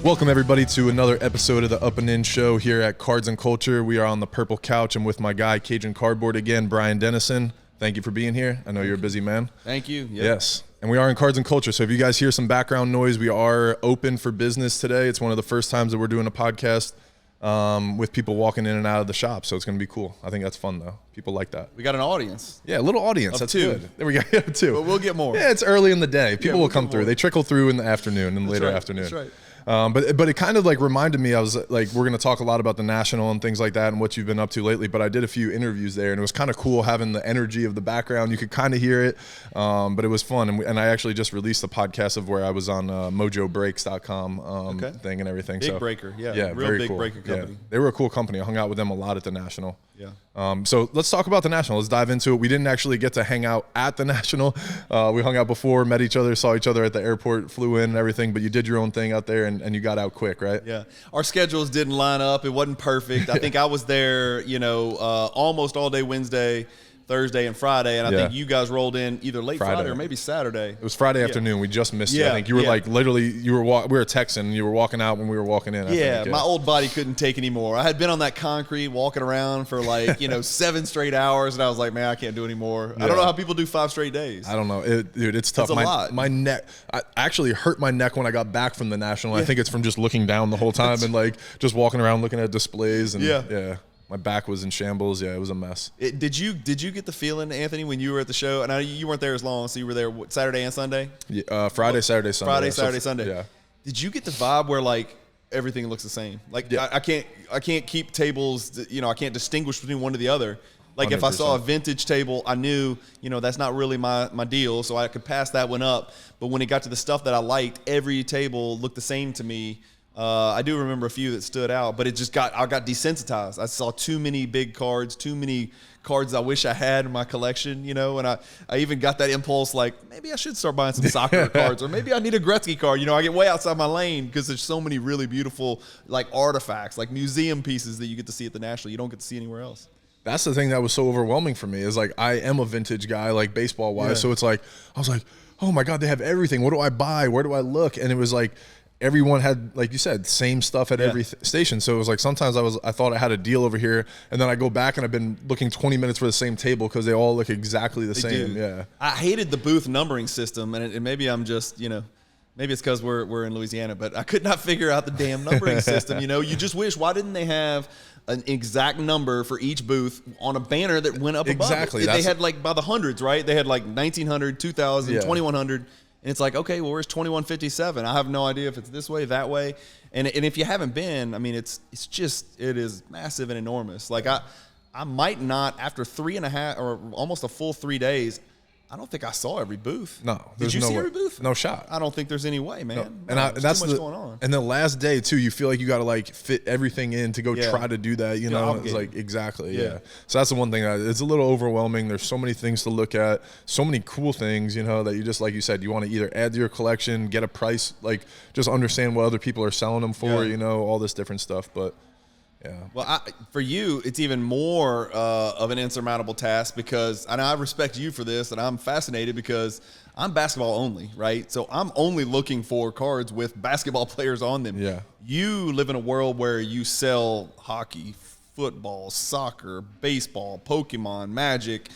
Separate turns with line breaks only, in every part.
Welcome everybody to another episode of the Up and In Show here at Cards and Culture. We are on the purple couch. I'm with my guy Cajun Cardboard again, Bryan Denison. Thank you for being here. I know you're a busy man.
Thank you. Yep.
Yes. And we are in Cards and Culture. So if you guys hear some background noise, we are open for business today. It's one of the first times that we're doing a podcast with people walking in and out of the shop. So it's going to be cool. I think that's fun though. People like that.
We got an audience.
Yeah, a little audience. That's
two.
good. There we go. Two.
But we'll get more.
Yeah, it's early in the day. People will come through.
More.
They trickle through in the afternoon and later afternoon.
That's right.
But it kind of like reminded me, I was like, we're going to talk a lot about the National and things like that and what you've been up to lately, but I did a few interviews there and it was kind of cool having the energy of the background. You could kind of hear it, but it was fun. And I actually just released a podcast of where I was on mojobreaks.com thing and everything.
Big breaker. Yeah,
yeah,
real
very
big
cool.
breaker company.
Yeah. They were a cool company. I hung out with them a lot at the National.
Yeah.
So let's talk about the National. Let's dive into it. We didn't actually get to hang out at the National. We hung out before, met each other, saw each other at the airport, flew in and everything, but you did your own thing out there and you got out quick, right?
Yeah. Our schedules didn't line up. It wasn't perfect. I think I was there, almost all day Wednesday, Thursday, and Friday, and I think you guys rolled in either late Friday or maybe Saturday.
It was Friday afternoon. We just missed you. I think you were like literally, we were texting, and you were walking out when we were walking in.
I think, my old body couldn't take anymore. I had been on that concrete walking around for 7 straight hours, and I was like, man, I can't do anymore. I don't know how people do 5 straight days.
I don't know. Dude, it's tough.
It's a lot.
My neck, I actually hurt my neck when I got back from the National. I think it's from just looking down the whole time and just walking around looking at displays. And my back was in shambles. Yeah, it was a mess.
Did you get the feeling, Anthony, when you were at the show? And I know you weren't there as long, so you were there Saturday and Sunday?
Yeah, Friday, Saturday, Sunday.
Friday, Saturday, Sunday.
Yeah.
Did you get the vibe where everything looks the same? I can't keep tables. I can't distinguish between one to the other. Like 100%. If I saw a vintage table, I knew that's not really my deal, so I could pass that one up. But when it got to the stuff that I liked, every table looked the same to me. I do remember a few that stood out, but I got desensitized. I saw too many big cards, too many cards I wish I had in my collection, and I even got that impulse maybe I should start buying some soccer cards, or maybe I need a Gretzky card. I get way outside my lane because there's so many really beautiful artifacts, museum pieces that you get to see at the National you don't get to see anywhere else.
That's the thing that was so overwhelming for me is I am a vintage guy, baseball wise. So it's I was like, oh my God, they have everything. What do I buy? Where do I look? And it was everyone had, like you said, same stuff at every station. So it was sometimes I thought I had a deal over here, and then I go back and I've been looking 20 minutes for the same table because they all look exactly the same.
Do.
Yeah.
I hated the booth numbering system, and maybe I'm just, maybe it's because we're in Louisiana, but I could not figure out the damn numbering system. You just wish, why didn't they have an exact number for each booth on a banner that went up above?
Exactly.
They had by the hundreds, right? They had 1900, 2000, 2100. And it's okay, well, where's 2157? I have no idea if it's this way, that way. And if you haven't been, I mean, it is massive and enormous. I might not, after 3.5 or almost a full 3 days, I don't think I saw every booth.
No.
Did you see every booth?
No shot.
I don't think there's any way, man.
No. And that's
too much going on.
And the last day too, you feel like you got to fit everything in to go try to do that. It's exactly. Yeah. So that's the one thing it's a little overwhelming. There's so many things to look at, so many cool things, that you just, like you said, you want to either add to your collection, get a price, just understand what other people are selling them for, all this different stuff. But yeah.
Well, for you, it's even more of an insurmountable task because, and I respect you for this, and I'm fascinated because I'm basketball only, right? So I'm only looking for cards with basketball players on them.
Yeah.
You live in a world where you sell hockey, football, soccer, baseball, Pokemon, Magic,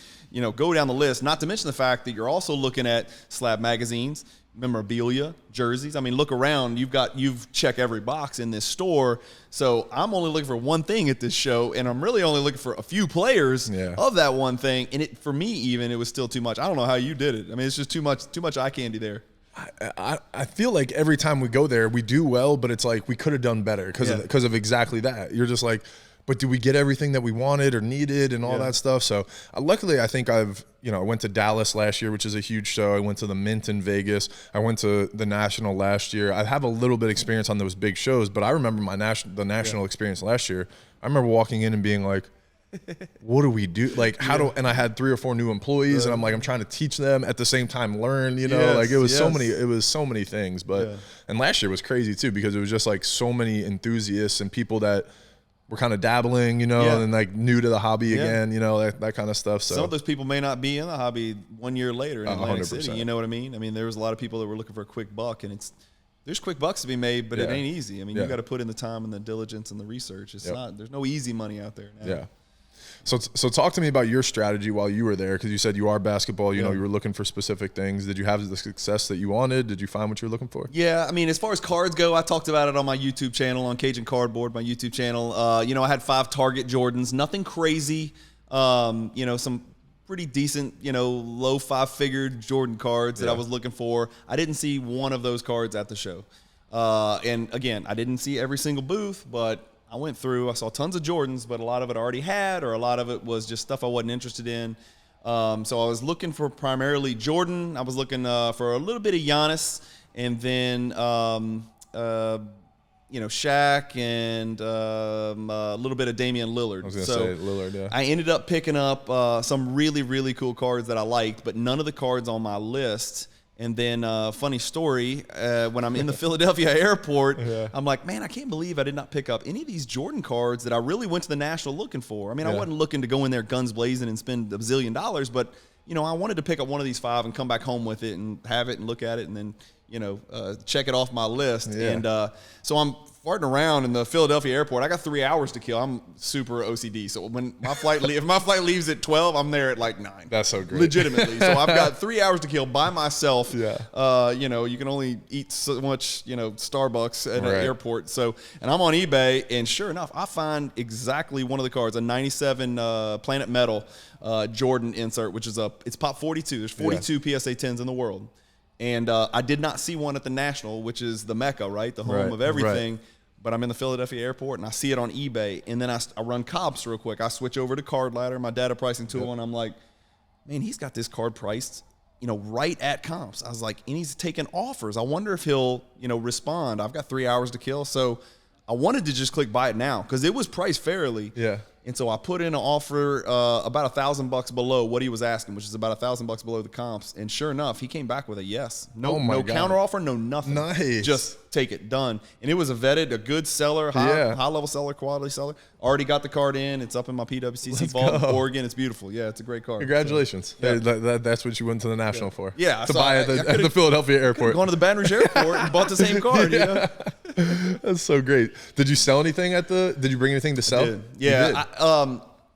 go down the list, not to mention the fact that you're also looking at slab magazines, memorabilia, jerseys. I mean, look around. You've checked every box in this store. So I'm only looking for one thing at this show, and I'm really only looking for a few players of that one thing. And for me, it was still too much. I don't know how you did it. I mean, it's just too much eye candy there.
I feel like every time we go there, we do well, but it's we could have done better because of exactly that. You're just but did we get everything that we wanted or needed and all that stuff? So luckily, I think I went to Dallas last year, which is a huge show. I went to the Mint in Vegas. I went to the National last year. I have a little bit of experience on those big shows, but I remember the National experience last year. I remember walking in and being what do we do? And I had 3 or 4 new employees and I'm trying to teach them at the same time, learn, it was so many things. But, and last year was crazy too, because it was just so many enthusiasts and people that we're kind of dabbling, and new to the hobby again, that kind of stuff. So
some of those people may not be in the hobby 1 year later in Atlantic
100%.
City. You know what I mean? I mean, there was a lot of people that were looking for a quick buck, and there's quick bucks to be made, but it ain't easy. I mean,
Yeah.
you got to put in the time and the diligence and the research. It's not. There's no easy money out there now.
Yeah. So talk to me about your strategy while you were there, because you said you are basketball. You know, you were looking for specific things. Did you have the success that you wanted? Did you find what you were looking for?
Yeah, I mean, as far as cards go, I talked about it on my YouTube channel, on Cajun Cardboard, my YouTube channel. You know, I had 5 Target Jordans, nothing crazy. You know, some pretty decent, you know, low 5-figure Jordan cards that I was looking for. I didn't see one of those cards at the show. And again, I didn't see every single booth, but I went through, I saw tons of Jordans, but a lot of it I already had, or a lot of it was just stuff I wasn't interested in. So I was looking for primarily Jordan. I was looking for a little bit of Giannis, and then, you know, Shaq, and a little bit of Damian Lillard.
I was going to say Lillard, yeah.
I ended up picking up some really, really cool cards that I liked, but none of the cards on my list. And then, funny story, when I'm in the Philadelphia airport, I'm like, man, I can't believe I did not pick up any of these Jordan cards that I really went to the National looking for. I mean, I wasn't looking to go in there guns blazing and spend $1 zillion, but, you know, I wanted to pick up one of these 5 and come back home with it and have it and look at it and then, you know, check it off my list. And so I'm farting around in the Philadelphia airport. I got 3 hours to kill. I'm super OCD. So when my flight if my flight leaves at 12, I'm there at like 9.
That's so great.
Legitimately. So I've got 3 hours to kill by myself. You know, you can only eat so much, you know, Starbucks at an airport. So, and I'm on eBay, and sure enough, I find exactly one of the cards, a 97 Planet Metal Jordan insert, which is it's Pop 42. There's 42 PSA 10s in the world. And I did not see one at the National, which is the Mecca, right? The home of everything. But I'm in the Philadelphia airport, and I see it on eBay. And then I run comps real quick. I switch over to Card Ladder, my data pricing tool, and I'm like, man, he's got this card priced, you know, right at comps. I was like, and he's taking offers. I wonder if he'll, you know, respond. I've got 3 hours to kill. So I wanted to just click buy it now because it was priced fairly.
Yeah.
And so I put in an offer about $1,000 below what he was asking, which is about $1,000 below the comps. And sure enough, he came back with a yes. No counter offer, no nothing.
Nice.
Just take it, done. And it was a good seller, high level seller, quality seller. Already got the card in. It's up in my PWCC vault in Oregon. It's beautiful. Yeah, it's a great card.
Congratulations. So, that's what you went to the National for.
Yeah.
To buy at the Philadelphia airport.
Gone to the Baton Rouge airport and bought the same card. You know?
That's so great. Did you sell anything did you bring anything to sell?
I did. Yeah.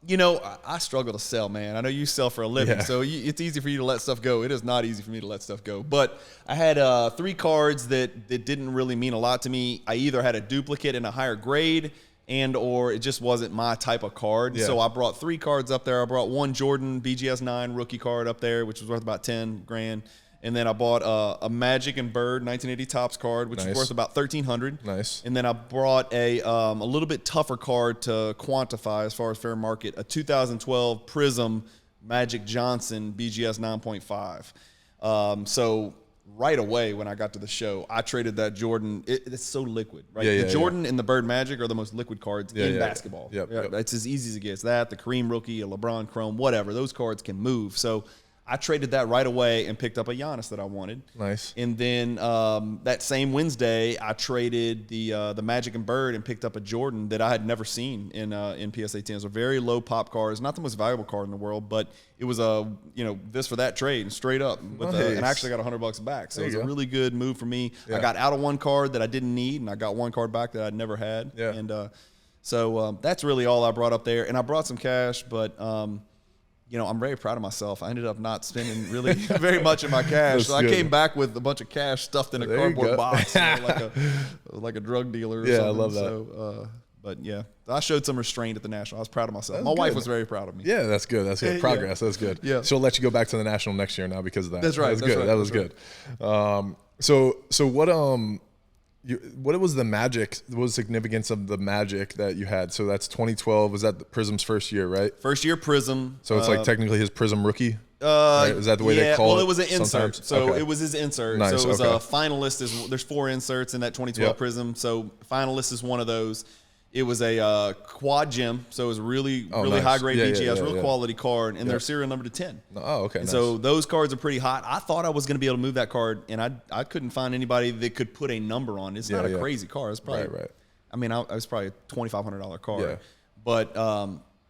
You know, I struggle to sell, man. I know you sell for a living, so it's easy for you to let stuff go. It is not easy for me to let stuff go. But I had 3 cards that didn't really mean a lot to me. I either had a duplicate in a higher grade or it just wasn't my type of card. So I brought 3 cards up there. I brought one Jordan BGS 9 rookie card up there, which was worth about $10,000. And then I bought a Magic and Bird 1980 Topps card, which was worth about $1,300.
Nice.
And then I brought a little bit tougher card to quantify as far as fair market, a 2012 Prism Magic Johnson BGS 9.5. So right away when I got to the show, I traded that Jordan. It's so liquid, right? The Jordan and the Bird Magic are the most liquid cards in basketball. It's as easy as it gets. That, the Kareem rookie, a LeBron Chrome, whatever. Those cards can move. So I traded that right away and picked up a Giannis that I wanted.
Nice.
And then that same Wednesday, I traded the Magic and Bird and picked up a Jordan that I had never seen in PSA 10s. So very low pop cards, not the most valuable card in the world, but it was this for that trade, straight up. And I actually got $100 back. So it was a really good move for me. I got out of one card that I didn't need, and I got one card back that I'd never had.
Yeah.
And so that's really all I brought up there. And I brought some cash, but you know, I'm very proud of myself. I ended up not spending really very much of my cash. So I came back with a bunch of cash stuffed in a cardboard box, like a drug dealer or something.
I love that.
So, but yeah, I showed some restraint at the National. I was proud of myself. My wife was very proud of me.
Yeah, that's good. That's good. Progress. That's good.
Yeah.
She'll let you go back to the National next year now because of that.
That's right.
That was good. So what was the Magic? What was the significance of the Magic that you had? So that's 2012. Was that Prism's first year, right?
First year Prism.
So it's like technically his Prism rookie? Right? Is that the way they call it?
Well, it was an insert.
Sometimes?
So it was his insert.
Nice.
So it was a finalist. There's 4 inserts in that 2012 Prism. So finalist is one of those. It was a quad gem, so it was really
nice.
high grade BGS, real
yeah.
quality card, and they're serial number to 10.
Oh, okay.
And
nice.
so those cards are pretty hot. I thought I was going to be able to move that card, and I couldn't find anybody that could put a number on. It's not a crazy card. It's probably,
right.
I mean, it was probably a $2,500 card.
Yeah.
But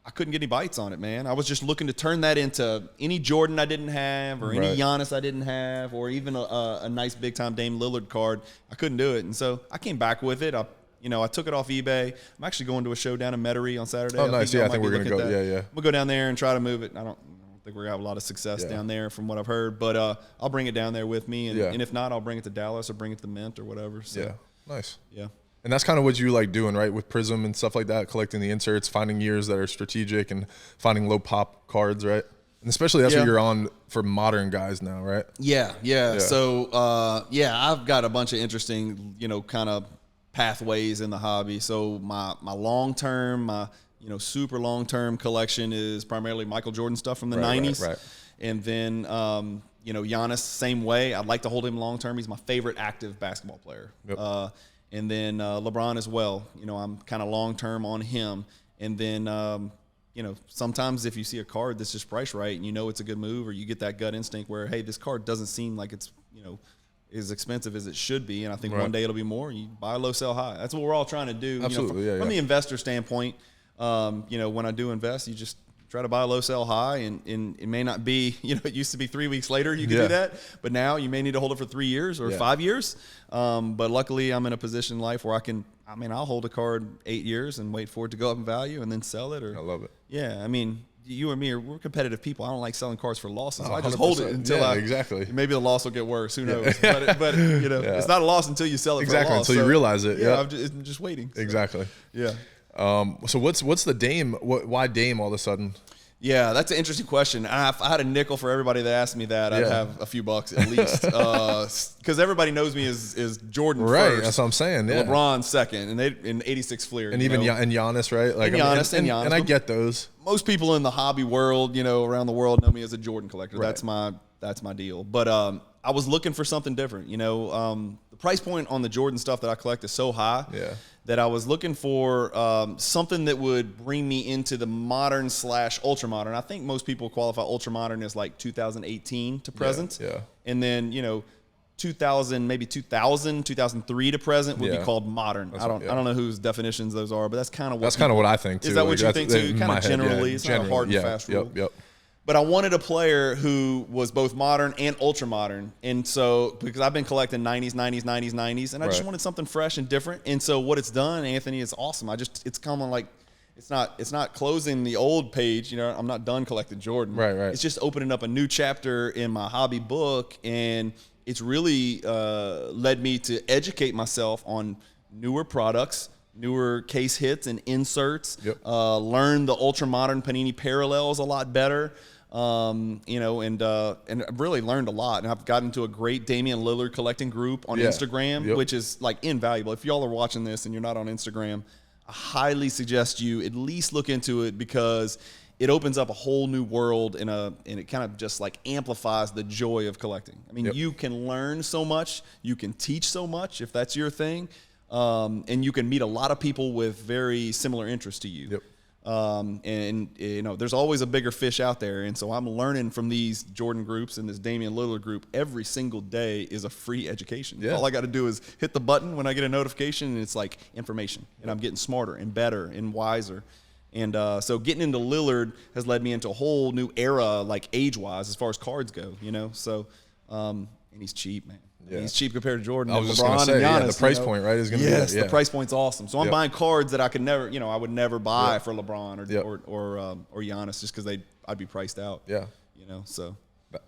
I couldn't get any bites on it, man. I was just looking to turn that into any Jordan I didn't have, or any Giannis I didn't have, or even a nice big-time Dame Lillard card. I couldn't do it, and so I came back with it. I took it off eBay. I'm actually going to a show down in Metairie on Saturday.
Oh, nice. I think we're going to go.
Yeah. We'll go down there and try to move it. I don't think we're going to have a lot of success down there from what I've heard, but I'll bring it down there with me, and if not, I'll bring it to Dallas or bring it to Mint or whatever. So.
Yeah, nice.
Yeah.
And that's kind of what you like doing, right? With Prism and stuff like that, collecting the inserts, finding years that are strategic and finding low pop cards, right? And especially that's what you're on for modern guys now, right?
Yeah. So, I've got a bunch of interesting, kind of pathways in the hobby. So my long-term, super long-term collection is primarily Michael Jordan stuff from the 90s. Right. And then, Giannis, same way. I'd like to hold him long-term. He's my favorite active basketball player. Yep. And then LeBron as well. I'm kind of long-term on him. And then, sometimes if you see a card that's just priced right and it's a good move, or you get that gut instinct where, hey, this card doesn't seem like it's, as expensive as it should be, and I think one day it'll be more, you buy low, sell high. That's what we're all trying to do.
Absolutely,
from the investor standpoint, when I do invest, you just try to buy low, sell high, and it may not be, it used to be 3 weeks later you could do that, but now you may need to hold it for 3 years or 5 years. But luckily I'm in a position in life where I'll hold a card 8 years and wait for it to go up in value and then sell it.
I love it.
Yeah, you and me we're competitive people. I don't like selling cards for losses. So I just hold it until
exactly.
Maybe the loss will get worse. Who knows? But it's not a loss until you sell it for a loss.
Until you realize it.
Yeah, I'm just waiting. So.
Exactly.
Yeah.
So what's the Dame? Why Dame all of a sudden?
Yeah, that's an interesting question. If I had a nickel for everybody that asked me that, I'd have a few bucks at least. Because everybody knows me as Jordan first.
That's what I'm saying. Yeah.
LeBron second, and they in 86 Fleer.
And even and Giannis, right? Like
Giannis.
And I get those.
Most people in the hobby world, around the world know me as a Jordan collector. Right. That's my deal. But I was looking for something different. The price point on the Jordan stuff that I collect is so high that I was looking for something that would bring me into the modern / ultra modern. I think most people qualify ultra modern as like 2018 to present.
Yeah.
And then 2003 to present would be called modern. I don't know whose definitions those are, but that's kind of
what I think too.
Is that what you think too? Kind of generally, it's not a hard and fast rule.
Yep.
But I wanted a player who was both modern and ultra modern. And so, because I've been collecting 90s, and I just wanted something fresh and different. And so what it's done, Anthony, is awesome. It's kind of like, it's not closing the old page. I'm not done collecting Jordan.
Right.
It's just opening up a new chapter in my hobby book. And it's really led me to educate myself on newer products, newer case hits and inserts, learn the ultra modern Panini parallels a lot better. And I've really learned a lot, and I've gotten to a great Damian Lillard collecting group on Instagram, which is like invaluable. If y'all are watching this and you're not on Instagram, I highly suggest you at least look into it, because it opens up a whole new world and it kind of just like amplifies the joy of collecting. You can learn so much, you can teach so much if that's your thing, and you can meet a lot of people with very similar interests to you. There's always a bigger fish out there, and so I'm learning from these Jordan groups, and this Damian Lillard group every single day is a free education. All I got to do is hit the button when I get a notification, and it's like information, and I'm getting smarter and better and wiser. And so getting into Lillard has led me into a whole new era, like age-wise, as far as cards go. So and he's cheap, man.
Yeah.
He's cheap compared to Jordan.
I was just going to say, the price point, right, is going to be that.
The price point's awesome. So I'm buying cards that I could never, I would never buy for LeBron or Giannis, just because I'd be priced out.
Yeah.
So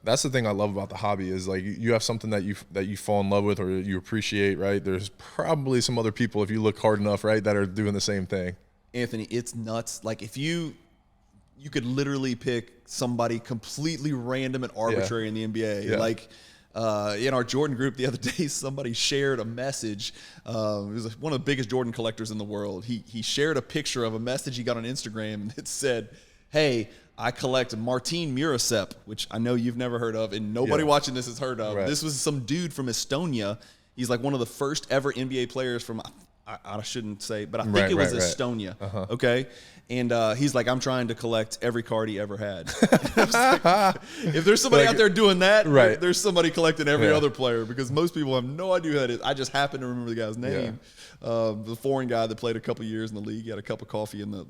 that's the thing I love about the hobby is like you have something that you fall in love with or you appreciate, right? There's probably some other people, if you look hard enough, right, that are doing the same thing.
Anthony, it's nuts. Like if you could literally pick somebody completely random and arbitrary in the NBA, like. In our Jordan group the other day, somebody shared a message. It was one of the biggest Jordan collectors in the world. He shared a picture of a message he got on Instagram, and it said, "Hey, I collect Martin Murasep," which I know you've never heard of, and nobody watching this has heard of. Right. This was some dude from Estonia. He's like one of the first ever NBA players from, I shouldn't say, but I think it was Estonia. Okay. And he's like, I'm trying to collect every card he ever had. Like, if there's somebody out there doing that, there's somebody collecting every other player, because most people have no idea who that is. I just happen to remember the guy's name. The foreign guy that played a couple years in the league. He had a cup of coffee in the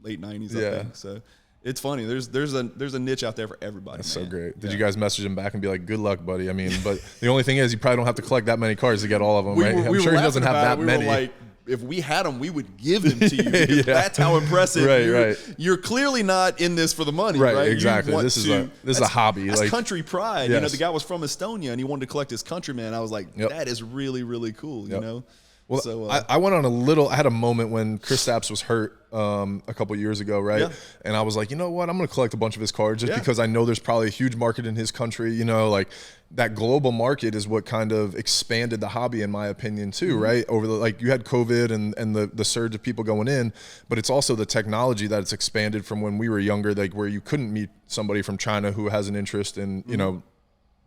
late 90s, I think. So it's funny. There's a niche out there for everybody.
That's so great. Did you guys message him back and be like, good luck, buddy? I mean, but the only thing is you probably don't have to collect that many cards to get all of them, right? I'm sure he doesn't have that many.
We were like, if we had them, we would give them to you, because that's how impressive. You're clearly not in this for the money, right?
Exactly. This is a hobby.
That's country pride. The guy was from Estonia and he wanted to collect his countrymen. I was like, that is really, really cool. You know.
Well, so, I went on I had a moment when Kristaps was hurt a couple years ago, right? Yeah. And I was like, you know what? I'm going to collect a bunch of his cards just because I know there's probably a huge market in his country. Like that global market is what kind of expanded the hobby, in my opinion, too, right? Over you had COVID and the surge of people going in, but it's also the technology that it's expanded from when we were younger, like where you couldn't meet somebody from China who has an interest in,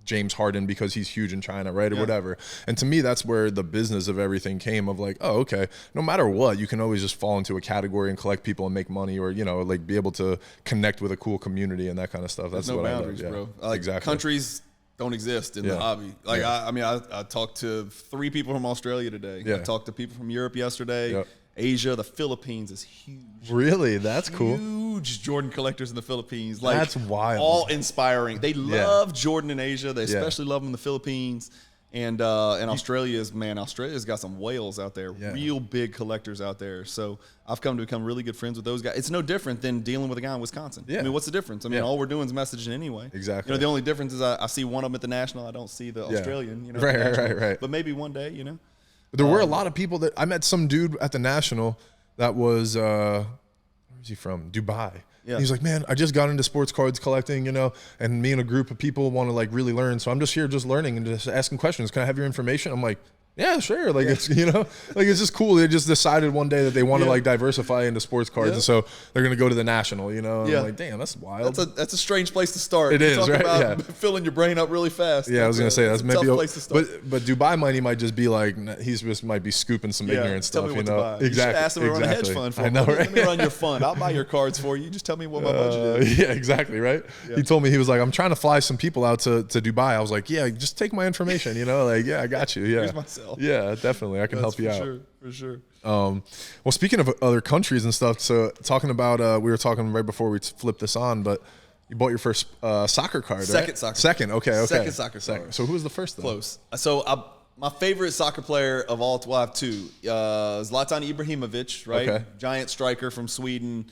James Harden because he's huge in China, right? Or whatever. And to me, that's where the business of everything came of like, oh, okay, no matter what, you can always just fall into a category and collect people and make money, or, like be able to connect with a cool community and that kind of stuff. That's
no
what
boundaries,
I love.
Bro. Like, exactly. Countries don't exist in the hobby. Like, I talked to 3 people from Australia today. I talked to people from Europe yesterday. Asia, the Philippines is huge.
Really? That's cool.
Huge Jordan collectors in the Philippines. Like,
that's wild.
All inspiring. They love Jordan in Asia. They especially love them in the Philippines. And Australia's got some whales out there, real big collectors out there. So I've come to become really good friends with those guys. It's no different than dealing with a guy in Wisconsin. I mean, what's the difference? I mean, all we're doing is messaging anyway.
Exactly.
The only difference is I see one of them at the National. I don't see the Australian.
Right.
But maybe one day,
There were a lot of people that I met. Some dude at the National that was where is he from? Dubai. Yeah. He's like, man, I just got into sports cards collecting, and me and a group of people want to like really learn. So I'm just here just learning and just asking questions. Can I have your information? I'm like, yeah, sure. Like it's, like it's just cool. They just decided one day that they want to like diversify into sports cards. And so they're going to go to the National, And I'm like, damn, that's wild.
That's a strange place to start.
It is,
talk
right?
About filling your brain up really fast.
Yeah, I was going to say that's maybe
a place to start.
But Dubai money might just be like, he's just might be scooping some ignorant stuff,
tell me what to buy.
Exactly.
You should ask them to run a hedge fund for me. I know, right? Let me run your fund. I'll buy your cards for you. Just tell me what my budget is.
Yeah, exactly, right? Yeah. He told me, he was like, I'm trying to fly some people out to Dubai. I was like, yeah, just take my information, like, yeah, I got you. Yeah.
Here's my cell.
Yeah, definitely. I can help you out.
For sure.
Well, speaking of other countries and stuff, so talking about, we were talking right before we flipped this on, but you bought your first soccer card,
Second
right?
soccer.
Second, okay.
Second soccer card.
So who was the first then?
Close. So my favorite soccer player of all, I have 2. Zlatan Ibrahimovic, right? Okay. Giant striker from Sweden,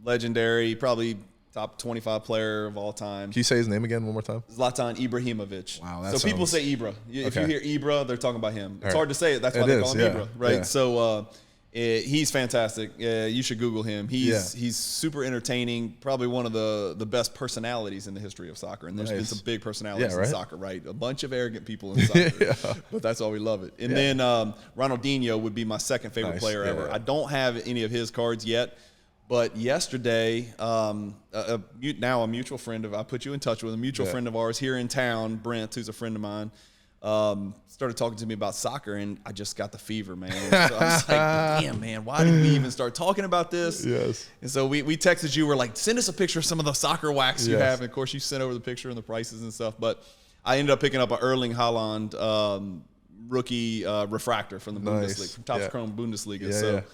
legendary, probably top 25 player of all time.
Can you say his name again one more time?
Zlatan Ibrahimovic.
Wow,
so people say Ibra. If you hear Ibra, they're talking about him. It's hard to say it. That's why they call him Ibra, right? Yeah. So he's fantastic. You should Google him. He's super entertaining. Probably one of the best personalities in the history of soccer. And there's been some big personalities in soccer, right? A bunch of arrogant people in soccer. But that's why we love it. And then Ronaldinho would be my second favorite player ever. I don't have any of his cards yet. But yesterday, now a mutual friend I put you in touch with a mutual friend of ours here in town, Brent, who's a friend of mine, started talking to me about soccer, and I just got the fever, man. So I was like, damn, man, why did we even start talking about this?
Yes.
And so we texted you. We're like, send us a picture of some of the soccer wax you have. And, of course, you sent over the picture and the prices and stuff. But I ended up picking up an Erling Haaland rookie refractor from the Bundesliga, from Topps Chrome Bundesliga.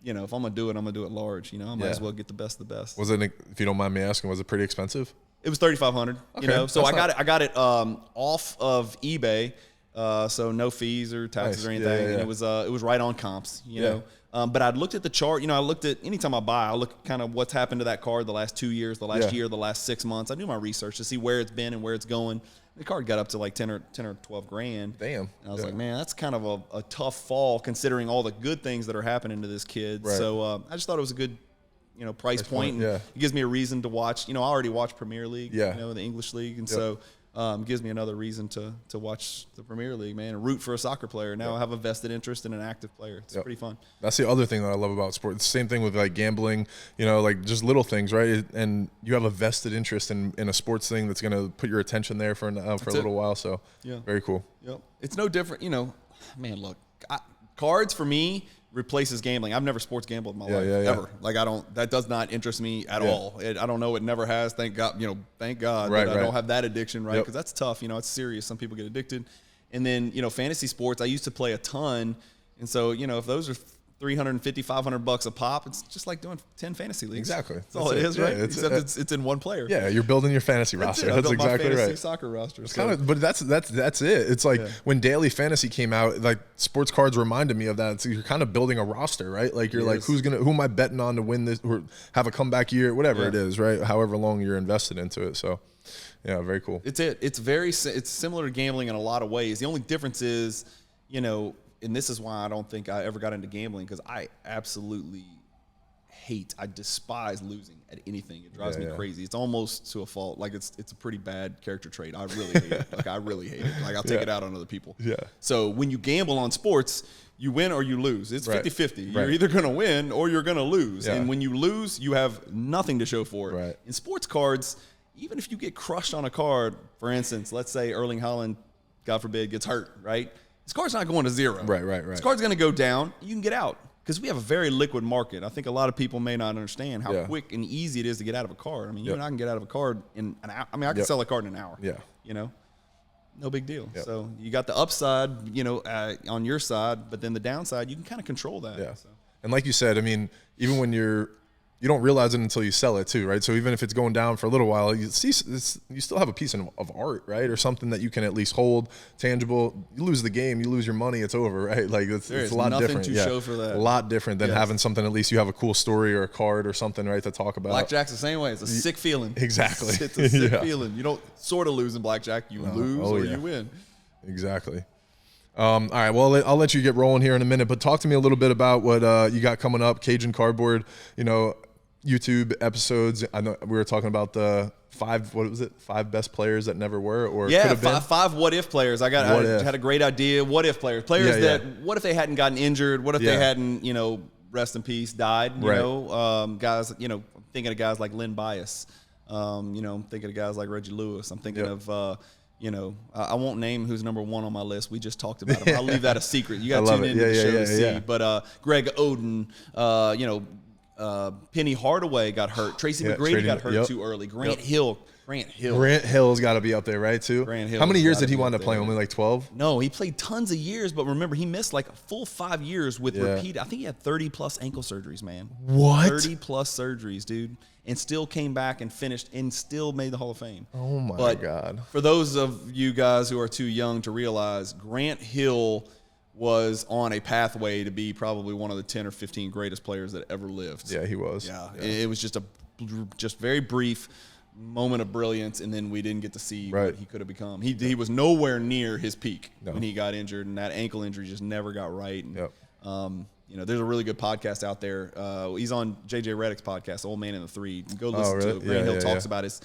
If I'm going to do it, I'm going to do it large. I might as well get the best of the best.
Was it, if you don't mind me asking, was it pretty expensive?
It was $3,500. Okay, so I got it off of eBay, so no fees or taxes or anything. And it was right on comps. You know. But I looked at the chart. I looked at anytime I buy, I look at kind of what's happened to that card the last 2 years, the last year, the last 6 months. I do my research to see where it's been and where it's going. The card got up to like 10 or 12 grand.
Damn.
And I was like, man, that's kind of a tough fall considering all the good things that are happening to this kid. Right. So I just thought it was a good, price point. And it gives me a reason to watch. I already watch Premier League, the English League. And so it gives me another reason to watch the Premier League, man, and root for a soccer player. Now I have a vested interest in an active player. It's pretty fun. That's
the other thing that I love about sports. It's the same thing with like gambling, like just little things, right? And you have a vested interest in a sports thing that's going to put your attention there for a little while. So very cool.
Yep. It's no different, man, look, cards for me replaces gambling. I've never sports gambled in my life ever. Like that does not interest me at all. I don't know. It never has. Thank God. Thank God that I don't have that addiction, right? Because that's tough. It's serious. Some people get addicted. And then, fantasy sports, I used to play a ton. And so, if those are $350, $500 a pop, it's just like doing 10 fantasy leagues.
Exactly.
That's all it is, right? Except it's in one player.
Yeah, you're building your fantasy roster. That's exactly
my fantasy
right.
Soccer roster.
But that's it. It's like when daily fantasy came out, like sports cards reminded me of that. So you're kind of building a roster, right? Like you're like, who am I betting on to win this or have a comeback year, whatever it is, right? However long you're invested into it. So yeah, very cool.
It's similar to gambling in a lot of ways. The only difference is, and this is why I don't think I ever got into gambling, because I absolutely I despise losing at anything. It drives me crazy. It's almost to a fault. Like it's a pretty bad character trait. I really hate it. Like I really hate it. Like I'll take it out on other people. Yeah. So when you gamble on sports, you win or you lose. It's 50-50. You're either going to win or you're going to lose. Yeah. And when you lose, you have nothing to show for it. Right. In sports cards, even if you get crushed on a card, for instance, let's say Erling Haaland, God forbid, gets hurt, right? This card's not going to zero. Right. This card's going to go down. You can get out because we have a very liquid market. I think a lot of people may not understand how quick and easy it is to get out of a card. I mean, you and I can get out of a card in an hour. I mean, I can sell a card in an hour. Yeah. No big deal. Yep. So you got the upside, on your side, but then the downside, you can kind of control that.
Yeah.
So.
And like you said, I mean, even when you don't realize it until you sell it too, right? So even if it's going down for a little while, you still have a piece of art, right? Or something that you can at least hold tangible. You lose the game, you lose your money, it's over, right? Like it's a lot different.
To show for that.
A lot different than having something, at least you have a cool story or a card or something, right, to talk about.
Blackjack's the same way. It's a sick feeling.
Exactly.
It's a sick feeling. You don't sort of lose in blackjack. You lose or you win.
Exactly. All right, well, I'll let you get rolling here in a minute, but talk to me a little bit about what you got coming up, Cajun Cardboard, YouTube episodes. I know we were talking about the 5 best players that never were or could have been?
5 what if players. I had a great idea. What if players that what if they hadn't gotten injured? What if they hadn't, rest in peace, died? Guys, I'm thinking of guys like Lynn Bias. I'm thinking of guys like Reggie Lewis. I'm thinking of I won't name who's number 1 on my list. We just talked about him. I'll leave that a secret. You got to tune into the show to see. But Greg Oden, Penny Hardaway got hurt. Tracy McGrady got hurt too early. Grant Hill's got
to be up there, right, too?
Grant Hill.
How many years did he wind up playing? Only like 12?
No, he played tons of years, but remember, he missed like a full 5 years with repeat. I think he had 30-plus ankle surgeries, man.
What?
30-plus surgeries, dude. And still came back and finished and still made the Hall of Fame.
Oh, my God.
For those of you guys who are too young to realize, Grant Hill was on a pathway to be probably one of the 10 or 15 greatest players that ever lived.
Yeah, he was.
Yeah. It was just very brief moment of brilliance, and then we didn't get to see what he could have become. He was nowhere near his peak when he got injured, and that ankle injury just never got right. And, there's a really good podcast out there. He's on JJ Redick's podcast, Old Man in the Three. Go listen to it. Grant Hill talks about his,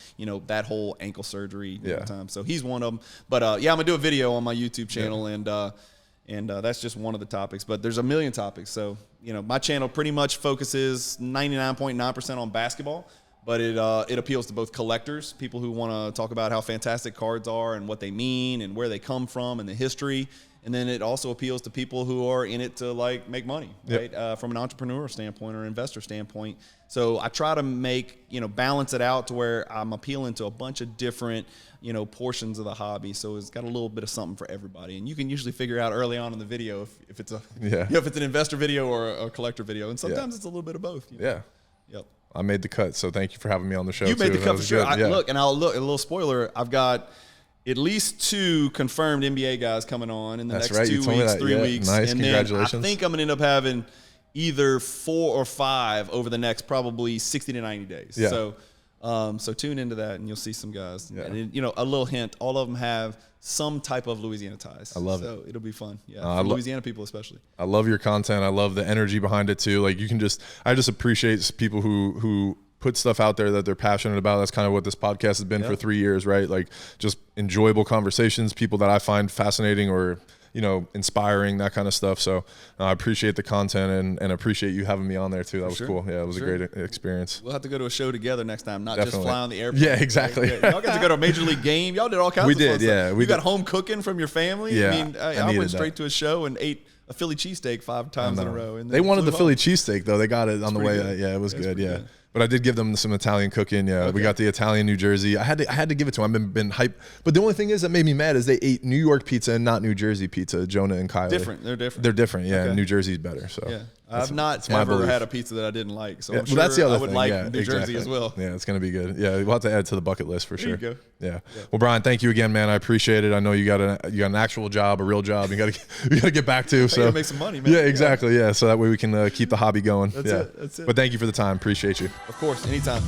that whole ankle surgery time. So he's one of them. But I'm gonna do a video on my YouTube channel, and that's just one of the topics. But there's a million topics. So my channel pretty much focuses 99.9% on basketball, but it appeals to both collectors, people who want to talk about how fantastic cards are and what they mean and where they come from and the history. And then it also appeals to people who are in it to make money, right? From an entrepreneur standpoint or investor standpoint. So I try to balance it out to where I'm appealing to a bunch of different, portions of the hobby. So it's got a little bit of something for everybody. And you can usually figure out early on in the video if it's if it's an investor video or a collector video. And sometimes it's a little bit of both.
Yeah.
Yep.
I made the cut, so thank you for having me on the show.
You made the cut for sure. Look, a little spoiler. I've got at least 2 confirmed NBA guys coming on in the next 2 weeks, 3 weeks.
Nice,
and
congratulations.
Then I think I'm going to end up having either 4 or 5 over the next probably 60 to 90 days. Yeah. So tune into that, and you'll see some guys. Yeah. And a little hint, all of them have some type of Louisiana ties.
I love it.
So it'll be fun. Yeah, for Louisiana people especially.
I love your content. I love the energy behind it too. Like I just appreciate people who put stuff out there that they're passionate about. That's kind of what this podcast has been for 3 years, right? Like just enjoyable conversations, people that I find fascinating or, inspiring, that kind of stuff. So I appreciate the content and appreciate you having me on there too. That was cool. Yeah, it was a great experience.
We'll have to go to a show together next time, not just fly on the airplane.
Yeah, exactly.
Right? Y'all got to go to a major league game. Y'all did all kinds of fun stuff. You got home cooking from your family.
Yeah,
I went straight to a show and ate a Philly cheesesteak 5 times in a row. And
they wanted the Philly cheesesteak though. They got it on the way. Yeah, it was good. Yeah.
Good.
But I did give them some Italian cooking. Yeah, we got the Italian New Jersey. I had to give it to them. I've been hyped. But the only thing is that made me mad is they ate New York pizza and not New Jersey pizza. Jonah and Kylie.
They're different.
Yeah,
Okay.
New Jersey's better. So
yeah, I've not ever had a pizza that I didn't like. So I'm sure
that's the other
I would
thing.
like New Jersey as well.
Yeah, it's gonna be good. Yeah, we'll have to add to the bucket list for sure.
There you go.
Yeah. Well, Bryan, thank you again, man. I appreciate it. I know you got an actual job, a real job. You got to get back to. So
make some money, man.
Yeah, exactly. Yeah, so that way we can keep the hobby going.
That's it.
But thank you for the time. Appreciate you.
Of course, anytime.